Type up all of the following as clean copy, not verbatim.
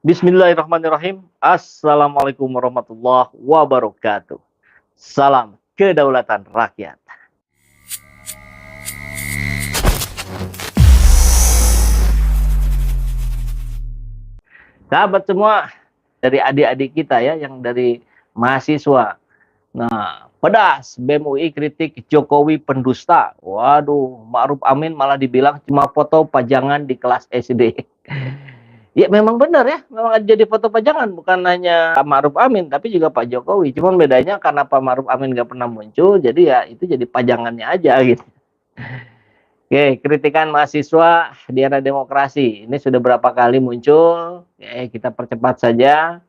Bismillahirrahmanirrahim. Assalamualaikum warahmatullahi wabarakatuh. Salam kedaulatan rakyat. Sahabat semua, dari adik-adik kita ya, yang dari mahasiswa. Nah, pedas BEM UI kritik Jokowi pendusta. Waduh, Ma'ruf Amin malah dibilang cuma foto pajangan di kelas SD. Ya memang benar ya, memang jadi foto pajangan, bukan hanya Pak Ma'ruf Amin tapi juga Pak Jokowi. Cuman bedanya karena Pak Ma'ruf Amin nggak pernah muncul, jadi ya itu jadi pajangannya aja gitu. Oke, kritikan mahasiswa di era demokrasi ini sudah berapa kali muncul. Kita percepat saja.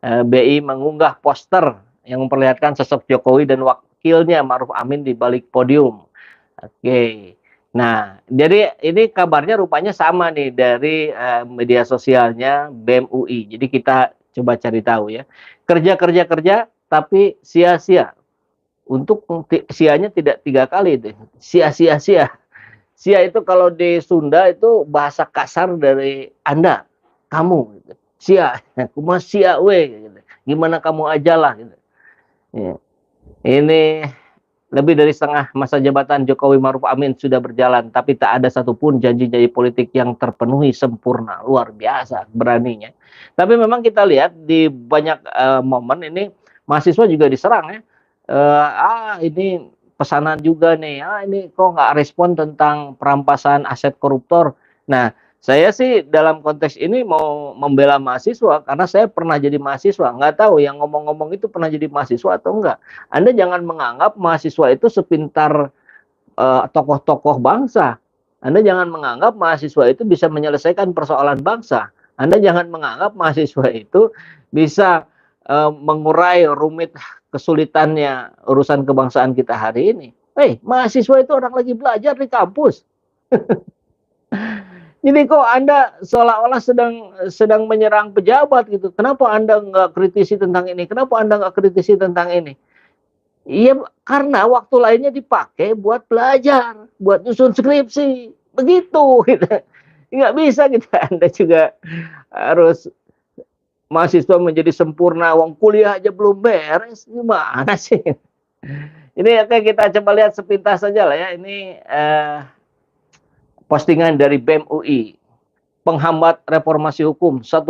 BI mengunggah poster yang memperlihatkan sosok Jokowi dan wakilnya Ma'ruf Amin di balik podium. Oke. Nah, jadi ini kabarnya rupanya sama nih dari media sosialnya BEM UI. Jadi kita coba cari tahu ya. Kerja tapi sia-sia. Untuk sianya tidak 3 kali deh. Sia-sia-sia. Sia itu kalau di Sunda itu bahasa kasar dari Anda, kamu gitu. Sia, kuma sia we gitu. Gimana kamu ajalah gitu. Ya. Ini lebih dari setengah masa jabatan Jokowi Ma'ruf Amin sudah berjalan, tapi tak ada satupun janji-janji politik yang terpenuhi sempurna. Luar biasa beraninya. Tapi memang kita lihat di banyak momen ini mahasiswa juga diserang ya. Ini pesanan juga nih. Ini kok nggak respon tentang perampasan aset koruptor. Nah, saya sih dalam konteks ini mau membela mahasiswa karena saya pernah jadi mahasiswa. Nggak tahu yang ngomong-ngomong itu pernah jadi mahasiswa atau enggak. Anda jangan menganggap mahasiswa itu sepintar tokoh-tokoh bangsa. Anda jangan menganggap mahasiswa itu bisa menyelesaikan persoalan bangsa. Anda jangan menganggap mahasiswa itu bisa mengurai rumit kesulitannya urusan kebangsaan kita hari ini. Mahasiswa itu orang lagi belajar di kampus. Jadi kok Anda seolah-olah sedang menyerang pejabat gitu. Kenapa Anda nggak kritisi tentang ini? Kenapa Anda nggak kritisi tentang ini? Iya, karena waktu lainnya dipakai buat belajar, buat nyusun skripsi, begitu. Gitu. Nggak bisa gitu. Anda juga harus mahasiswa menjadi sempurna, wong kuliah aja belum beres, gimana sih? Ini oke, kita coba lihat sepintas saja lah ya. Ini postingan dari BEM UI. Penghambat reformasi hukum 1,2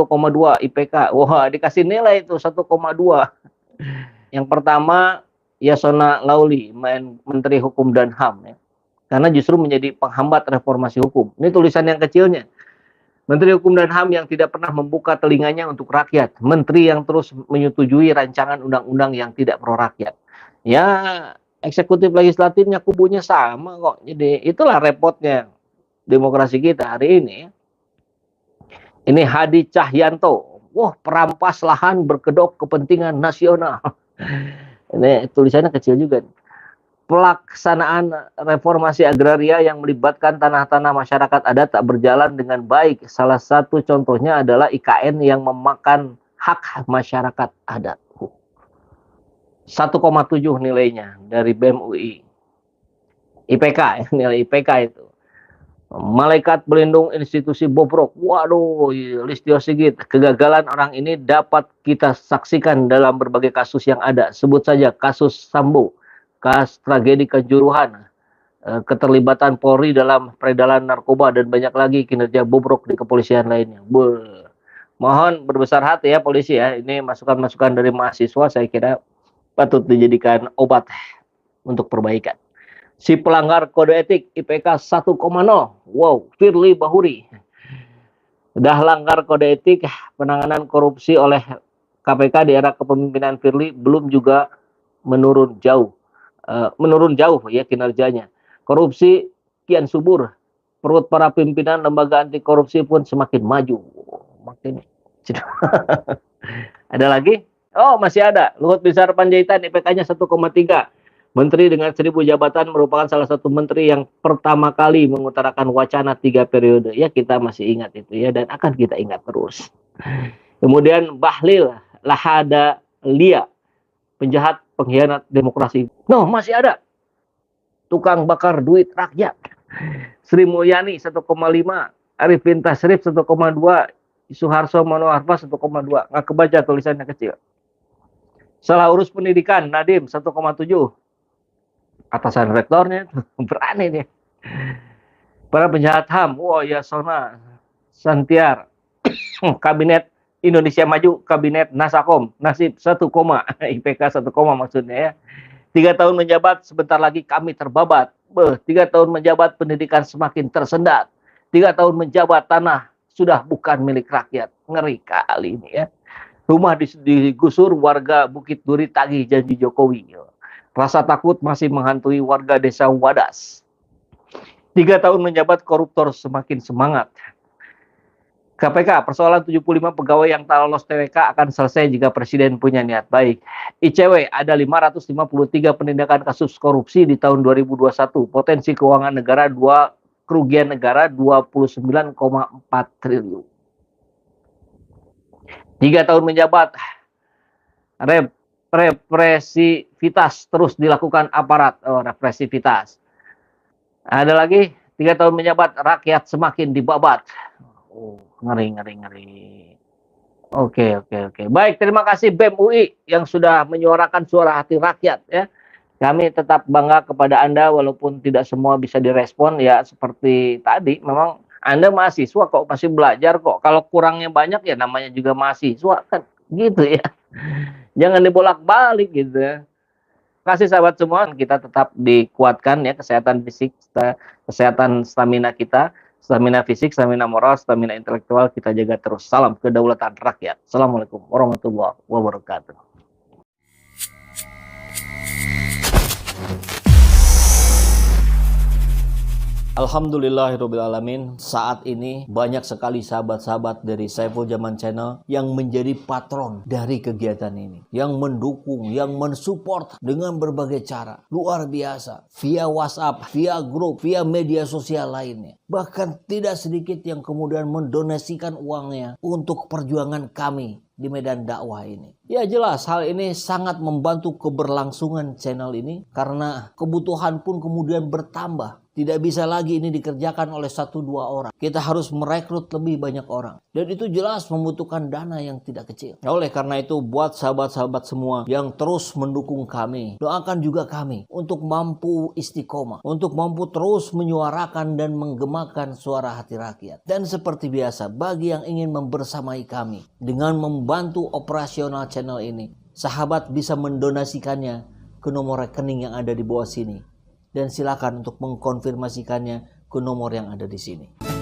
IPK. Wah, dikasih nilai itu 1,2. Yang pertama Yasona Lauli, Menteri Hukum dan HAM ya. Karena justru menjadi penghambat reformasi hukum. Ini tulisan yang kecilnya. Menteri Hukum dan HAM yang tidak pernah membuka telinganya untuk rakyat. Menteri yang terus menyetujui rancangan undang-undang yang tidak pro rakyat. Ya, eksekutif legislatifnya kubunya sama kok. Jadi itulah repotnya demokrasi kita hari ini. Ini Hadi Cahyanto. Wah, perampas lahan berkedok kepentingan nasional. Ini tulisannya kecil juga. Pelaksanaan reformasi agraria yang melibatkan tanah-tanah masyarakat adat tak berjalan dengan baik. Salah satu contohnya adalah IKN yang memakan hak masyarakat adat. 1,7 nilainya dari BEM UI. IPK, nilai IPK itu. Malaikat pelindung institusi bobrok. Waduh, Listio Sigit. Kegagalan orang ini dapat kita saksikan dalam berbagai kasus yang ada. Sebut saja kasus Sambo, kasus tragedi Kanjuruhan, keterlibatan Polri dalam peredaran narkoba, dan banyak lagi kinerja bobrok di kepolisian lainnya. Mohon berbesar hati ya polisi ya. Ini masukan-masukan dari mahasiswa saya kira patut dijadikan obat untuk perbaikan. Si pelanggar kode etik IPK 1,0. Wow, Firly Bahuri. Udah langgar kode etik penanganan korupsi oleh KPK di era kepemimpinan Firly belum juga menurun jauh. Menurun jauh ya kinerjanya. Korupsi kian subur. Perut para pimpinan lembaga anti korupsi pun semakin maju. Makin ada lagi? Oh, masih ada. Luhut Binsar Panjaitan IPK-nya 1,3. Menteri dengan 1000 jabatan merupakan salah satu menteri yang pertama kali mengutarakan wacana 3 periode. Ya, kita masih ingat itu ya, dan akan kita ingat terus. Kemudian Bahlil Lahadalia, penjahat pengkhianat demokrasi. No, masih ada. Tukang bakar duit rakyat. Sri Mulyani 1,5. Arifin Tasrif 1,2. Suharto Manoarfa 1,2. Nggak kebaca tulisannya kecil. Salah urus pendidikan, Nadiem 1,7. Atasan rektornya berani nih. Para penjahat HAM, Yasona Santiar. Kabinet Indonesia Maju, Kabinet Nasakom, nasib 1, IPK 1, maksudnya ya. 3 tahun menjabat, sebentar lagi kami terbabat. 3 tahun menjabat, pendidikan semakin tersendat. 3 tahun menjabat, tanah sudah bukan milik rakyat. Ngeri kali ini ya. Rumah digusur, warga Bukit Duri tagih janji Jokowi. Rasa takut masih menghantui warga desa Wadas. 3 tahun menjabat, koruptor semakin semangat. KPK, persoalan 75 pegawai yang tak lolos TWK akan selesai jika Presiden punya niat baik. ICW, ada 553 penindakan kasus korupsi di tahun 2021. Potensi keuangan negara, kerugian negara 29,4 triliun. 3 tahun menjabat, represivitas terus dilakukan aparat. Represivitas. Ada lagi, 3 tahun menjabat, rakyat semakin dibabat. Ngeri. Oke. Baik, terima kasih BEM UI yang sudah menyuarakan suara hati rakyat ya. Kami tetap bangga kepada Anda walaupun tidak semua bisa direspon ya, seperti tadi memang Anda mahasiswa kok, masih belajar kok. Kalau kurangnya banyak ya namanya juga mahasiswa kan gitu ya. Jangan dibolak-balik gitu ya. Kasih sahabat semua, kita tetap dikuatkan ya, kesehatan fisik, kesehatan stamina kita. Stamina fisik, stamina moral, stamina intelektual kita jaga terus. Salam kedaulatan rakyat. Assalamualaikum warahmatullahi wabarakatuh. Alhamdulillahirrabbilalamin. Saat ini banyak sekali sahabat-sahabat dari Saiful Zaman Channel yang menjadi patron dari kegiatan ini, yang mendukung, yang mensupport dengan berbagai cara. Luar biasa, via WhatsApp, via grup, via media sosial lainnya. Bahkan tidak sedikit yang kemudian mendonasikan uangnya untuk perjuangan kami di medan dakwah ini. Ya jelas hal ini sangat membantu keberlangsungan channel ini karena kebutuhan pun kemudian bertambah. Tidak bisa lagi ini dikerjakan oleh 1-2 orang. Kita harus merekrut lebih banyak orang. Dan itu jelas membutuhkan dana yang tidak kecil. Oleh karena itu buat sahabat-sahabat semua yang terus mendukung kami, doakan juga kami untuk mampu istiqomah, untuk mampu terus menyuarakan dan menggemakan suara hati rakyat. Dan seperti biasa, bagi yang ingin membersamai kami dengan membantu operasional channel ini, sahabat bisa mendonasikannya ke nomor rekening yang ada di bawah sini. Dan silakan untuk mengkonfirmasikannya ke nomor yang ada di sini.